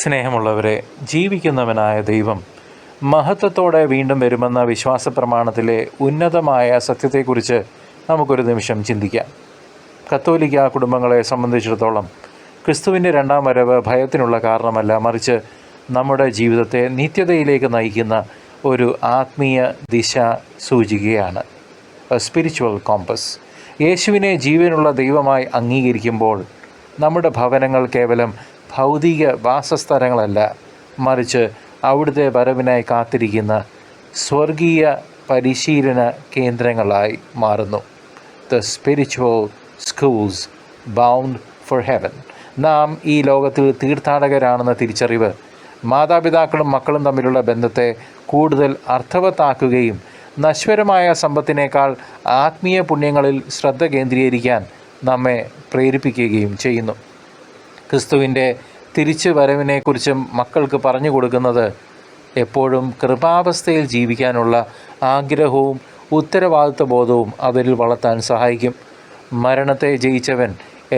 സ്നേഹമുള്ളവരെ, ജീവിക്കുന്നവനായ ദൈവം മഹത്വത്തോടെ വീണ്ടും വരുമെന്ന വിശ്വാസ പ്രമാണത്തിലെ ഉന്നതമായ സത്യത്തെക്കുറിച്ച് നമുക്കൊരു നിമിഷം ചിന്തിക്കാം. കത്തോലിക്ക കുടുംബങ്ങളെ സംബന്ധിച്ചിടത്തോളം ക്രിസ്തുവിൻ്റെ രണ്ടാം വരവ് ഭയത്തിനുള്ള കാരണമല്ല, മറിച്ച് നമ്മുടെ ജീവിതത്തെ നിത്യതയിലേക്ക് നയിക്കുന്ന ഒരു ആത്മീയ ദിശ സൂചികയാണ്. Spiritual compass. യേശുവിനെ ജീവനുള്ള ദൈവമായി അംഗീകരിക്കുമ്പോൾ നമ്മുടെ ഭവനങ്ങൾ കേവലം ഭൗതിക വാസസ്ഥലങ്ങളല്ല, മറിച്ച് അവിടുത്തെ വരവിനായി കാത്തിരിക്കുന്ന സ്വർഗീയ പരിശീലന കേന്ദ്രങ്ങളായി മാറുന്നു. The spiritual schools bound for heaven. നാം ഈ ലോകത്തിൽ തീർത്ഥാടകരാണെന്ന തിരിച്ചറിവ് മാതാപിതാക്കളും മക്കളും തമ്മിലുള്ള ബന്ധത്തെ കൂടുതൽ അർത്ഥവത്താക്കുകയും നശ്വരമായ സമ്പത്തിനേക്കാൾ ആത്മീയ പുണ്യങ്ങളിൽ ശ്രദ്ധ കേന്ദ്രീകരിക്കാൻ നമ്മെ പ്രേരിപ്പിക്കുകയും ചെയ്യുന്നു. ക്രിസ്തുവിൻ്റെ തിരിച്ചു വരവിനെക്കുറിച്ചും മക്കൾക്ക് പറഞ്ഞു കൊടുക്കുന്നത് എപ്പോഴും കൃപാവസ്ഥയിൽ ജീവിക്കാനുള്ള ആഗ്രഹവും ഉത്തരവാദിത്വ ബോധവും അവരിൽ വളർത്താൻ സഹായിക്കും. മരണത്തെ ജയിച്ചവൻ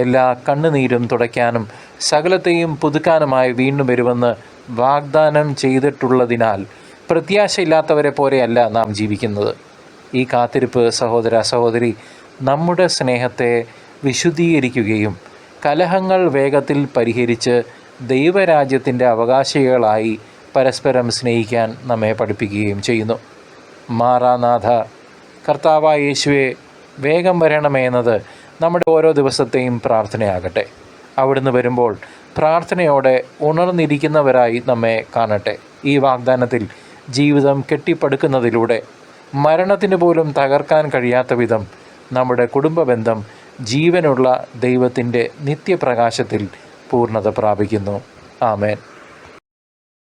എല്ലാ കണ്ണുനീരും തുടയ്ക്കാനും സകലത്തെയും പുതുക്കാനുമായി വീണ്ടും വരുമെന്ന് വാഗ്ദാനം ചെയ്തിട്ടുള്ളതിനാൽ പ്രത്യാശയില്ലാത്തവരെ പോലെയല്ല നാം ജീവിക്കുന്നത്. ഈ കാത്തിരിപ്പ് സഹോദര സഹോദരി നമ്മുടെ സ്നേഹത്തെ വിശുദ്ധീകരിക്കുകയും കലഹങ്ങൾ വേഗത്തിൽ പരിഹരിച്ച് ദൈവരാജ്യത്തിൻ്റെ അവകാശികളായി പരസ്പരം സ്നേഹിക്കാൻ നമ്മെ പഠിപ്പിക്കുകയും ചെയ്യുന്നു. മാറാനാഥ, കർത്താവായ യേശുവെ വേഗം വരണമേ എന്നത് നമ്മുടെ ഓരോ ദിവസത്തെയും പ്രാർത്ഥനയാകട്ടെ. അവിടുന്ന് വരുമ്പോൾ പ്രാർത്ഥനയോടെ ഉണർന്നിരിക്കുന്നവരായി നമ്മെ കാണട്ടെ. ഈ വാഗ്ദാനത്തിൽ ജീവിതം കെട്ടിപ്പടുക്കുന്നതിലൂടെ മരണത്തിന് പോലും തകർക്കാൻ കഴിയാത്ത വിധം നമ്മുടെ കുടുംബബന്ധം ജീവനുള്ള ദൈവത്തിൻ്റെ നിത്യപ്രകാശത്തിൽ പൂർണ്ണത പ്രാപിക്കുന്നു. ആമേൻ.